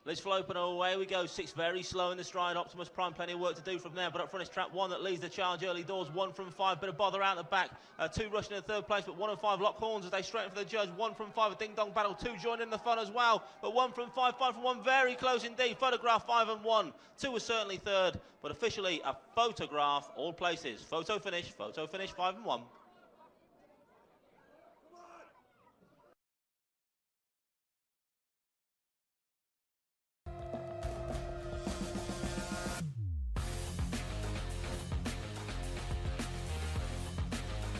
Let's flow open away we go. 6 very slow in the stride. Optimus Prime, plenty of work to do from there. But up front is trap 1 that leads the charge early doors. 1 from 5, bit of bother out the back. 2 rushing in the 3rd place, but 1 and 5 lock horns as they straighten for the judge. 1 from 5, a ding-dong battle. 2 joined in the fun as well. But 1 from 5, 5 from 1, very close indeed. Photograph 5 and 1. 2 was certainly 3rd, but officially a photograph all places. Photo finish 5 and 1.